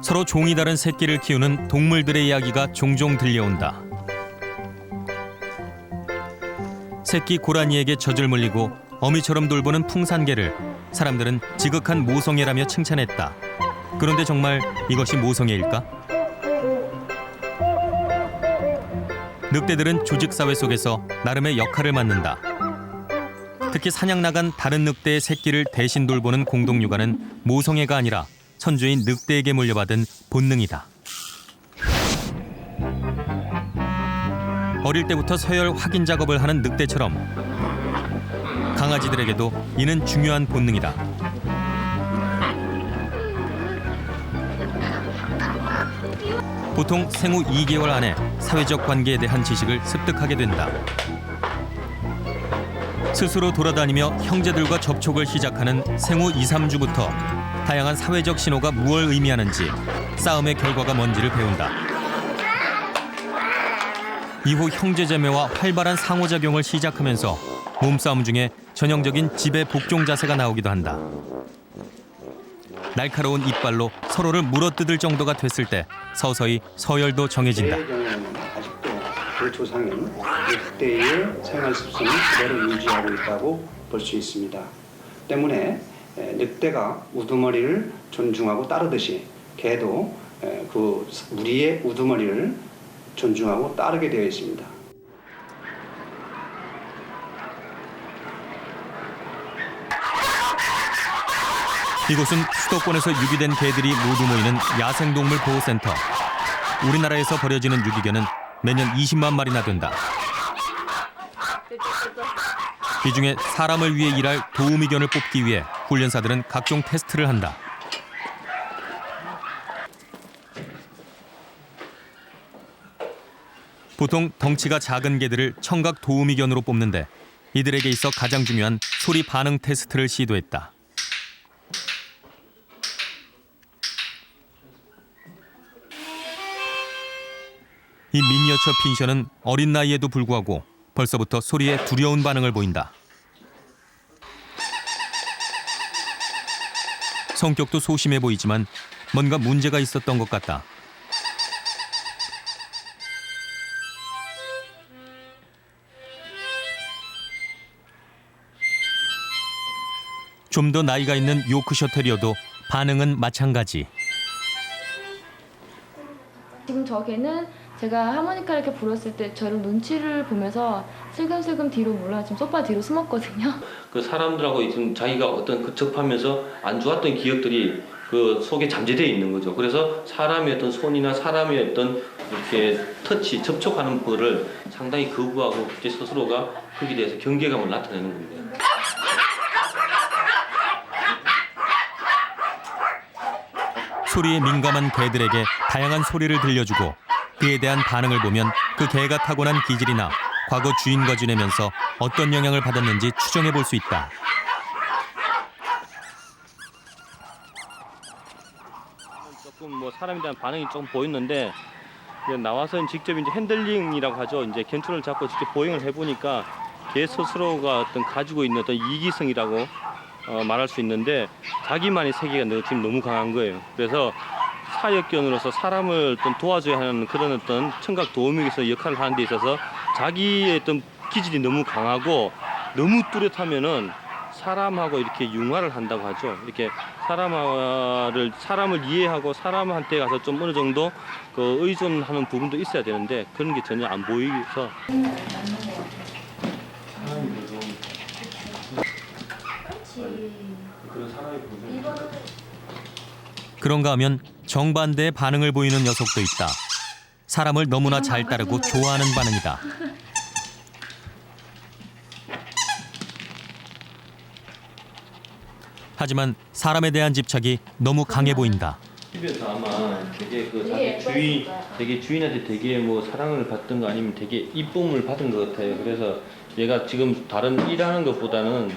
서로 종이 다른 새끼를 키우는 동물들의 이야기가 종종 들려온다. 새끼 고라니에게 젖을 물리고 어미처럼 돌보는 풍산개를 사람들은 지극한 모성애라며 칭찬했다. 그런데 정말 이것이 모성애일까? 늑대들은 조직사회 속에서 나름의 역할을 맡는다. 특히 사냥 나간 다른 늑대의 새끼를 대신 돌보는 공동육아는 모성애가 아니라 선주인 늑대에게 물려받은 본능이다. 어릴 때부터 서열 확인 작업을 하는 늑대처럼 강아지들에게도 이는 중요한 본능이다. 보통 생후 2개월 안에 사회적 관계에 대한 지식을 습득하게 된다. 스스로 돌아다니며 형제들과 접촉을 시작하는 생후 2, 3주부터 다양한 사회적 신호가 무엇을 의미하는지, 싸움의 결과가 뭔지를 배운다. 이후 형제자매와 활발한 상호작용을 시작하면서 몸싸움 중에 전형적인 지배 복종 자세가 나오기도 한다. 날카로운 이빨로 서로를 물어뜯을 정도가 됐을 때 서서히 서열도 정해진다. 아직도 그 조상은 늑대의 생활 습성을 그대로 유지하고 있다고 볼 수 있습니다. 때문에 늑대가 우두머리를 존중하고 따르듯이 개도 그 무리의 우두머리를 존중하고 따르게 되어 있습니다. 이곳은 수도권에서 유기된 개들이 모두 모이는 야생동물 보호센터. 우리나라에서 버려지는 유기견은 매년 20만 마리나 된다. 이 중에 사람을 위해 일할 도우미견을 뽑기 위해 훈련사들은 각종 테스트를 한다. 보통 덩치가 작은 개들을 청각 도우미견으로 뽑는데 이들에게 있어 가장 중요한 소리 반응 테스트를 시도했다. 이 미니어처 핀셔는 어린 나이에도 불구하고 벌써부터 소리에 두려운 반응을 보인다. 성격도 소심해 보이지만 뭔가 문제가 있었던 것 같다. 좀 더 나이가 있는 요크셔 테리어도 반응은 마찬가지. 지금 저 개는 제가 하모니카를 이렇게 불었을 때 저를 눈치를 보면서 슬금슬금 뒤로 물러나 지금 소파 뒤로 숨었거든요. 그 사람들하고 지금 자기가 어떤 그 접하면서 안 좋았던 기억들이 그 속에 잠재되어 있는 거죠. 그래서 사람의 어떤 손이나 사람의 어떤 이렇게 터치, 접촉하는 거를 상당히 거부하고 제 스스로가 거기에 대해서 경계감을 나타내는 겁니다. 소리에 민감한 개들에게 다양한 소리를 들려주고 그에 대한 반응을 보면 그 개가 타고난 기질이나 과거 주인과 지내면서 어떤 영향을 받았는지 추정해 볼 수 있다. 조금 뭐 사람에 대한 반응이 조금 보였는데 나와서 직접 이제 핸들링이라고 하죠. 이제 견투를 잡고 직접 보행을 해보니까 개 스스로가 어떤 가지고 있는 어떤 이기성이라고 말할 수 있는데 자기만의 세계가 지금 너무 강한 거예요. 그래서 사역견으로서 사람을 어떤 도와줘야 하는 그런 어떤 청각 도우미로서 역할을 하는 데 있어서 자기의 어떤 기질이 너무 강하고 너무 뚜렷하면은 사람하고 이렇게 융화를 한다고 하죠. 이렇게 사람을 이해하고 사람한테 가서 좀 어느 정도 그 의존하는 부분도 있어야 되는데 그런 게 전혀 안 보이서. 그런가 하면 정반대의 반응을 보이는 녀석도 있다. 사람을 너무나 잘 따르고 좋아하는 반응이다. 하지만 사람에 대한 집착이 너무 강해 보인다. 집에서 아마 되게 그 자기 되게 주인한테 되게 뭐 사랑을 받던 거 아니면 되게 이쁨을 받은 것 같아요. 그래서 얘가 지금 다른 일하는 것보다는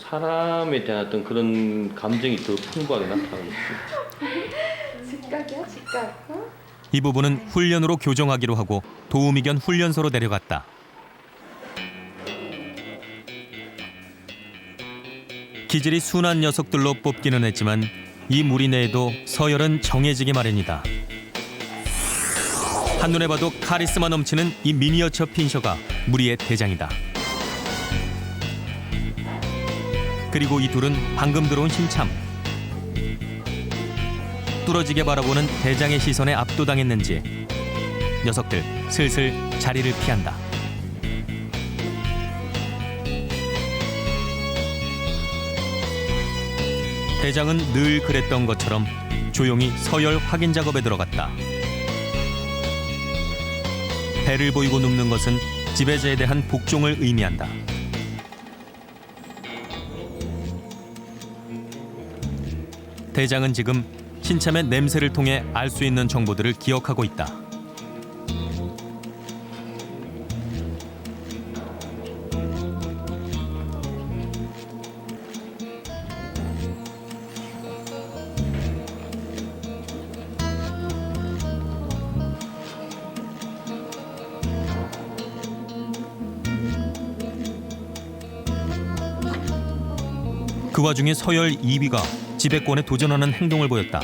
사람에 대한 어떤 그런 감정이 더 풍부하게 나타나고 있어요. 직각이야, 직각. 어? 이 부분은 훈련으로 교정하기로 하고 도우미견 훈련소로 데려갔다. 기질이 순한 녀석들로 뽑기는 했지만 이 무리 내에도 서열은 정해지기 마련이다. 한눈에 봐도 카리스마 넘치는 이 미니어처 핀셔가 무리의 대장이다. 그리고 이 둘은 방금 들어온 신참. 뚫어지게 바라보는 대장의 시선에 압도당했는지 녀석들 슬슬 자리를 피한다. 대장은 늘 그랬던 것처럼 조용히 서열 확인 작업에 들어갔다. 배를 보이고 눕는 것은 지배자에 대한 복종을 의미한다. 대장은 지금 신참의 냄새를 통해 알 수 있는 정보들을 기억하고 있다. 그 와중에 서열 2위가 지배권에 도전하는 행동을 보였다.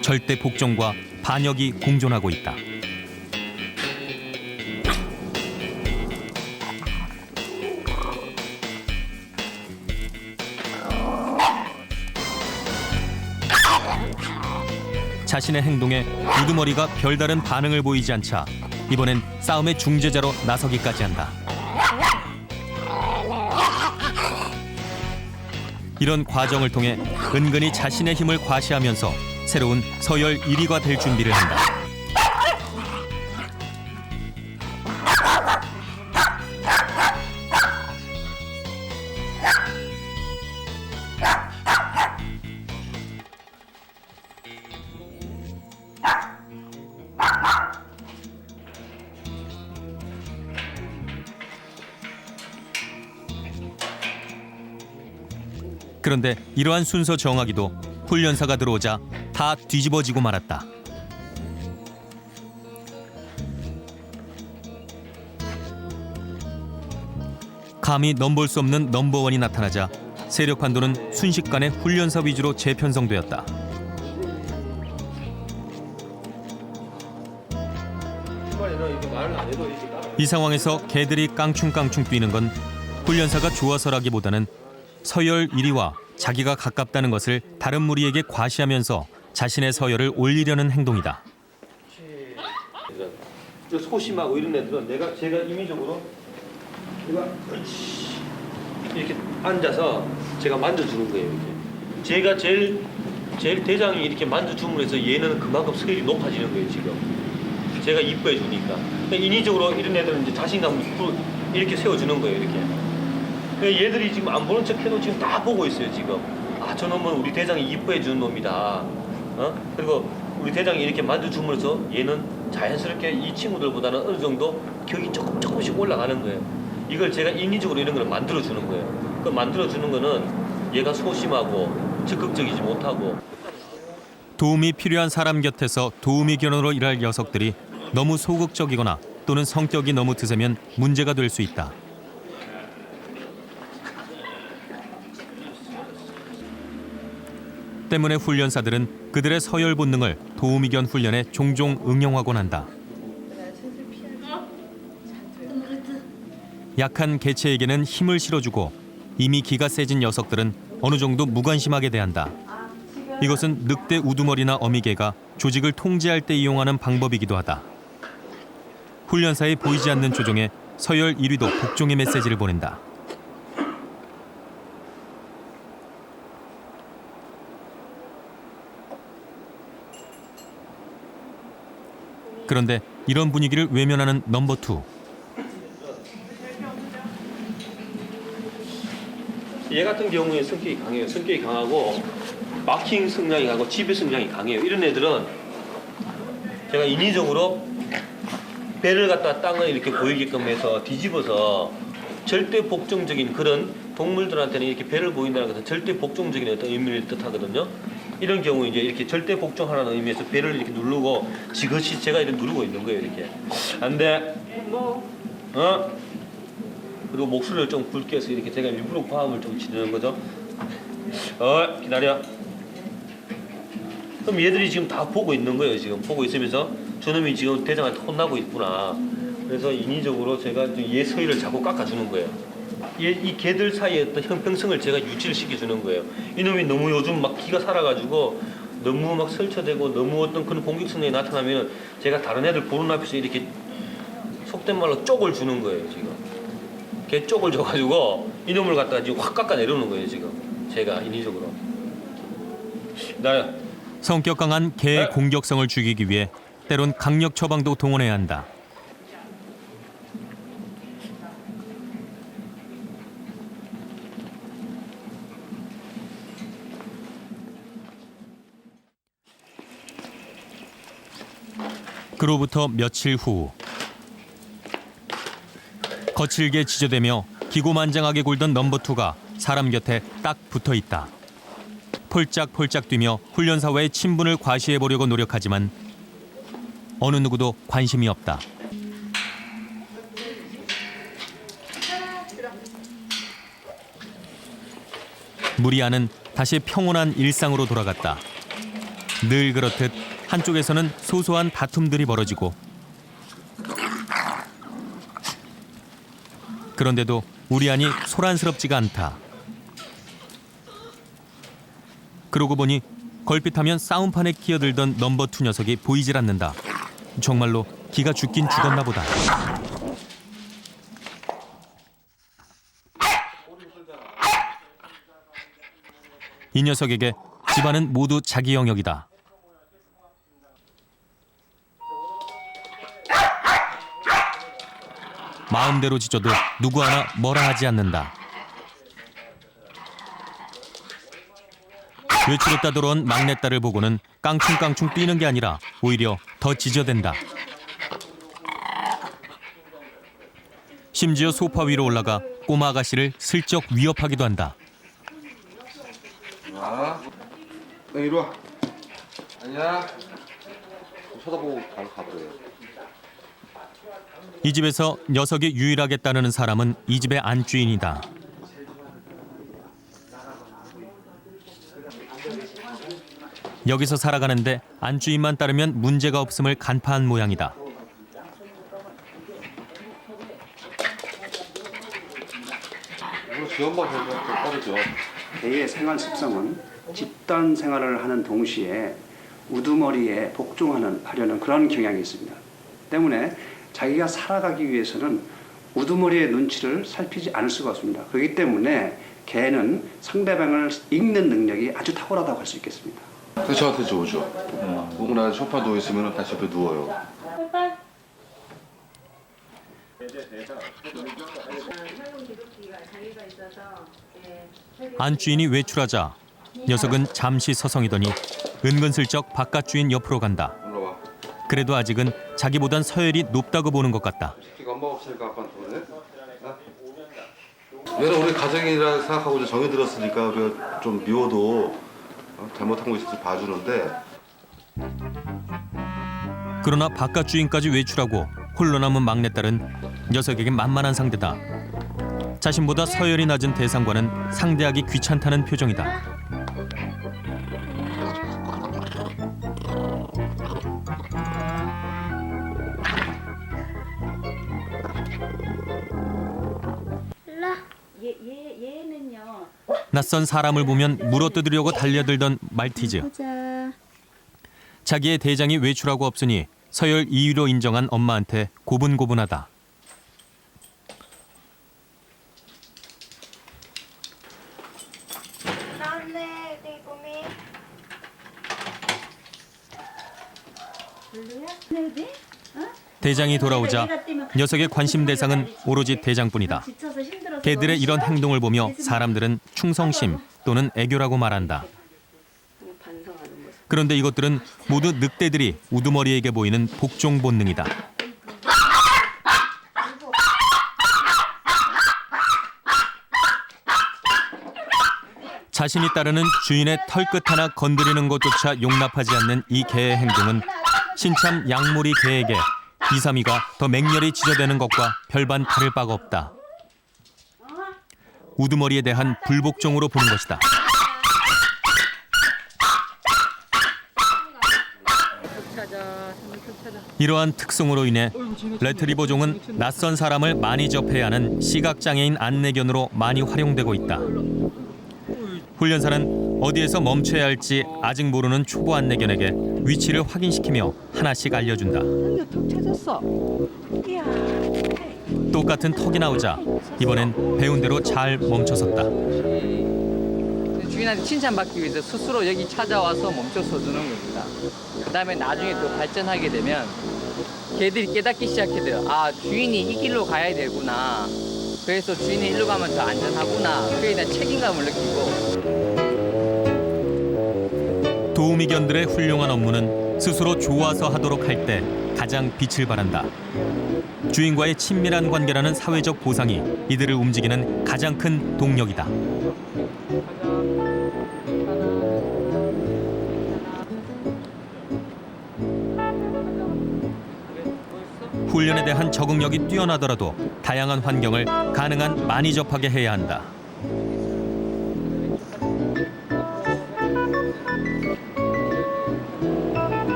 절대 복종과 반역이 공존하고 있다. 자신의 행동에 우두머리가 별다른 반응을 보이지 않자 이번엔 싸움의 중재자로 나서기까지 한다. 이런 과정을 통해 은근히 자신의 힘을 과시하면서 새로운 서열 1위가 될 준비를 한다. 그런데 이러한 순서 정하기도 훈련사가 들어오자 다 뒤집어지고 말았다. 감히 넘볼 수 없는 넘버원이 나타나자 세력 판도는 순식간에 훈련사 위주로 재편성되었다. 이 상황에서 개들이 깡충깡충 뛰는 건 훈련사가 좋아서라기보다는 서열 1위와 자기가 가깝다는 것을 다른 무리에게 과시하면서 자신의 서열을 올리려는 행동이다. 소심하고 이런 애들은 제가 임의적으로 이렇게 앉아서 제가 만져주는 거예요. 이렇게. 제가 제일 대장이 이렇게 만져줌으로 해서 얘는 그만큼 서열이 높아지는 거예요. 지금 제가 이뻐해 주니까. 인위적으로 이런 애들은 이제 자신감을 이렇게 세워주는 거예요. 이렇게. 얘들이 지금 안 보는 척해도 지금 다 보고 있어요. 지금 저 놈은 우리 대장이 이뻐해 주는 놈이다. 그리고 우리 대장이 이렇게 만져줌으로써 얘는 자연스럽게 이 친구들보다는 어느 정도 격이 조금씩 올라가는 거예요. 이걸 제가 인위적으로 이런 걸 만들어 주는 거예요. 그 만들어 주는 거는 얘가 소심하고 적극적이지 못하고. 도움이 필요한 사람 곁에서 도우미 견으로 일할 녀석들이 너무 소극적이거나 또는 성격이 너무 드세면 문제가 될 수 있다. 때문에 훈련사들은 그들의 서열 본능을 도우미견 훈련에 종종 응용하곤 한다. 약한 개체에게는 힘을 실어주고 이미 기가 세진 녀석들은 어느 정도 무관심하게 대한다. 이것은 늑대 우두머리나 어미개가 조직을 통제할 때 이용하는 방법이기도 하다. 훈련사의 보이지 않는 조종에 서열 1위도 복종의 메시지를 보낸다. 그런데 이런 분위기를 외면하는 넘버 2. 얘 같은 경우에 성격이 강해요. 성격이 강하고 마킹 성향이 강하고 지배 성향이 강해요. 이런 애들은 제가 인위적으로 배를 갖다 땅을 이렇게 보이게끔 해서 뒤집어서 절대 복종적인 그런 동물들한테는 이렇게 배를 보인다는 것은 절대 복종적인 어떤 의미를 뜻하거든요. 이런 경우 이제 이렇게 절대 복종하라는 의미에서 배를 이렇게 누르고 지그시 제가 이렇게 누르고 있는 거예요. 이렇게 안 돼. 그리고 목소리를 좀 굵게 해서 이렇게 제가 일부러 과음을 좀 지르는 거죠. 기다려. 그럼 얘들이 지금 다 보고 있는 거예요. 지금 보고 있으면서 저놈이 지금 대장한테 혼나고 있구나. 그래서 인위적으로 제가 얘 서희를 자꾸 깎아주는 거예요. 이 개들 사이에 어떤 형평성을 제가 유지를 시켜주는 거예요. 이놈이 너무 요즘 막 기가 살아가지고 너무 막 설쳐대고 너무 어떤 그런 공격 성능이 나타나면 제가 다른 애들 보는 앞에서 이렇게 속된 말로 쪽을 주는 거예요. 지금 개 쪽을 줘가지고 이놈을 갖다가 지금 확 깎아 내려오는 거예요. 지금 제가 인위적으로. 나야. 성격 강한 개의 공격성을 죽이기 위해 때론 강력 처방도 동원해야 한다. 그로부터 며칠 후 거칠게 지저대며 기고만장하게 굴던 넘버2가 사람 곁에 딱 붙어있다. 폴짝폴짝 뛰며 훈련사와의 친분을 과시해보려고 노력하지만 어느 누구도 관심이 없다. 무리아는 다시 평온한 일상으로 돌아갔다. 늘 그렇듯 한쪽에서는 소소한 다툼들이 벌어지고 그런데도 우리 안이 소란스럽지가 않다. 그러고 보니 걸핏하면 싸움판에 끼어들던 넘버2 녀석이 보이질 않는다. 정말로 기가 죽긴 죽었나 보다. 이 녀석에게 집안은 모두 자기 영역이다. 마음대로 짖어도 누구 하나 뭐라 하지 않는다. 외출했다 돌아온 막내딸을 보고는 깡충깡충 뛰는 게 아니라 오히려 더 짖어댄다. 심지어 소파 위로 올라가 꼬마 아가씨를 슬쩍 위협하기도 한다. 아, 너 이리 와. 아니야. 쳐다보고 바로 가버려. 이 집에서 녀석이 유일하게 따르는 사람은 이 집의 안주인이다. 여기서 살아가는데 안주인만 따르면 문제가 없음을 간파한 모양이다. 이거 지원반 해서 빠르죠. 개의 생활 습성은 집단 생활을 하는 동시에 우두머리에 복종하려는 그런 경향이 있습니다. 때문에 자기가 살아가기 위해서는 우두머리의 눈치를 살피지 않을 수가 없습니다. 그렇기 때문에 개는 상대방을 읽는 능력이 아주 탁월하다고 할 수 있겠습니다. 그래서 저한테 좋죠. 오고 나서 소파 누워 있으면 다시 옆에 누워요. 안주인이 외출하자 녀석은 잠시 서성이더니 은근슬쩍 바깥 주인 옆으로 간다. 올라와. 그래도 아직은 자기보단 서열이 높다고 보는 것 같다. 새끼가 엄마가 없으니까 아빠한테 그래? 얘는 우리 가정이라 생각하고 이제 정이 들었으니까 우리가 좀 미워도 잘못한 거 있어서 봐주는데. 그러나 바깥 주인까지 외출하고 홀로 남은 막내딸은 녀석에게 만만한 상대다. 자신보다 서열이 낮은 대상과는 상대하기 귀찮다는 표정이다. 얘는요. 낯선 사람을 보면 물어뜯으려고 달려들던 말티즈. 보자. 자기의 대장이 외출하고 없으니 서열 2위로 인정한 엄마한테 고분고분하다. 나왔네, 내 곰이. 별로야? 네? 대장이 돌아오자 녀석의 관심 대상은 오로지 대장뿐이다. 지쳐서 힘들어서 개들의 이런 너무 행동을 보며 싫어? 사람들은 충성심 또는 애교라고 말한다. 반성하는 모습. 그런데 이것들은 모두 늑대들이 우두머리에게 보이는 복종 본능이다. 자신이 따르는 주인의 털끝 하나 건드리는 것조차 용납하지 않는 이 개의 행동은 신참 양무리 개에게 이삼이가 더 맹렬히 짖어대는 것과 별반 다를 바가 없다. 우두머리에 대한 불복종으로 보는 것이다. 이러한 특성으로 인해 레트리버종은 낯선 사람을 많이 접해야 하는 시각장애인 안내견으로 많이 활용되고 있다. 훈련사는 어디에서 멈춰야 할지 아직 모르는 초보 안내견에게 위치를 확인시키며 하나씩 알려준다. 턱 찾았어. 이야. 똑같은 턱이 나오자 이번엔 배운 대로 잘 멈춰섰다. 주인한테 칭찬받기 위해서 스스로 여기 찾아와서 멈춰서 주는 겁니다. 그다음에 나중에 또 발전하게 되면 개들이 깨닫기 시작해 돼요. 아, 주인이 이 길로 가야 되구나. 그래서 주인이 일로 가면 더 안전하구나. 그에 대한 책임감을 느끼고. 도우미견들의 훌륭한 업무는 스스로 좋아서 하도록 할 때 가장 빛을 발한다. 주인과의 친밀한 관계라는 사회적 보상이 이들을 움직이는 가장 큰 동력이다. 훈련에 대한 적응력이 뛰어나더라도 다양한 환경을 가능한 많이 접하게 해야 한다.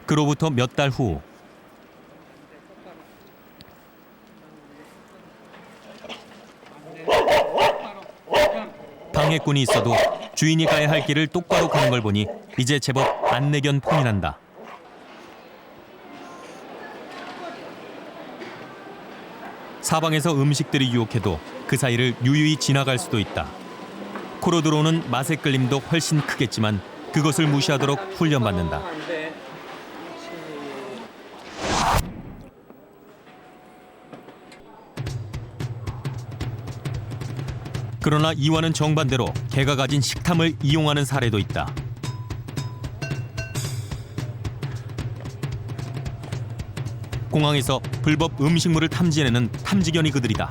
그로부터 몇 달 후 방해꾼이 있어도 주인이 가야 할 길을 똑바로 가는 걸 보니 이제 제법 안내견 폼이 난다. 사방에서 음식들이 유혹해도 그 사이를 유유히 지나갈 수도 있다. 코로 들어오는 맛의 끌림도 훨씬 크겠지만 그것을 무시하도록 훈련받는다. 그러나 이와는 정반대로 개가 가진 식탐을 이용하는 사례도 있다. 공항에서 불법 음식물을 탐지해내는 탐지견이 그들이다.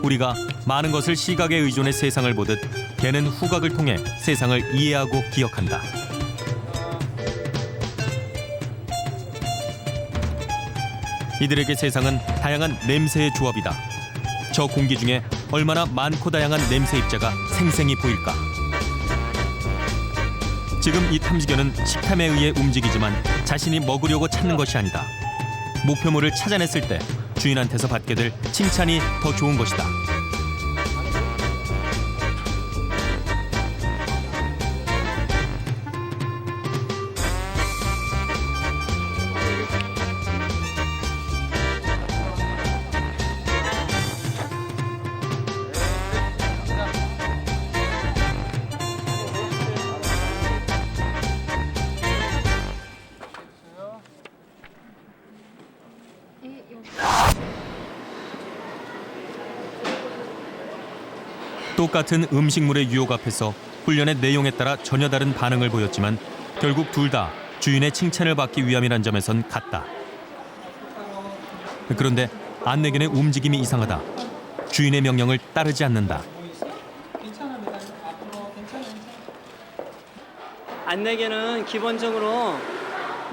우리가 많은 것을 시각에 의존해 세상을 보듯 개는 후각을 통해 세상을 이해하고 기억한다. 이들에게 세상은 다양한 냄새의 조합이다. 저 공기 중에 얼마나 많고 다양한 냄새 입자가 생생히 보일까? 지금 이 탐지견은 식탐에 의해 움직이지만 자신이 먹으려고 찾는 것이 아니다. 목표물을 찾아냈을 때 주인한테서 받게 될 칭찬이 더 좋은 것이다. 똑같은 음식물의 유혹 앞에서 훈련의 내용에 따라 전혀 다른 반응을 보였지만 결국 둘 다 주인의 칭찬을 받기 위함이란 점에선 같다. 그런데 안내견의 움직임이 이상하다. 주인의 명령을 따르지 않는다. 안내견은 기본적으로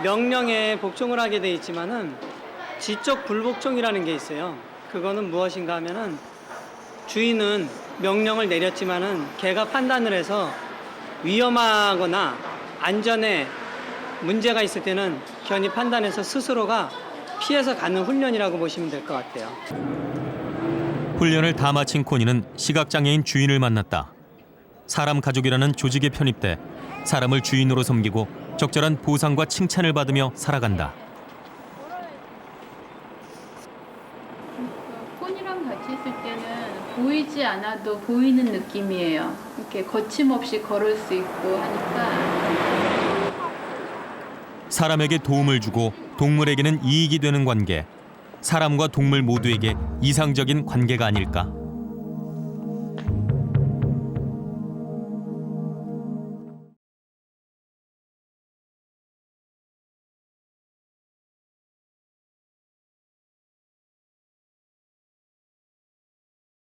명령에 복종을 하게 돼 있지만은 지적 불복종이라는 게 있어요. 그거는 무엇인가 하면은 주인은 명령을 내렸지만은 개가 판단을 해서 위험하거나 안전에 문제가 있을 때는 견이 판단해서 스스로가 피해서 가는 훈련이라고 보시면 될 것 같아요. 훈련을 다 마친 코니는 시각장애인 주인을 만났다. 사람 가족이라는 조직에 편입돼 사람을 주인으로 섬기고 적절한 보상과 칭찬을 받으며 살아간다. 폰이랑 같이 있을 때는 보이지 않아도 보이는 느낌이에요. 이렇게 거침없이 걸을 수 있고 하니까. 사람에게 도움을 주고 동물에게는 이익이 되는 관계. 사람과 동물 모두에게 이상적인 관계가 아닐까?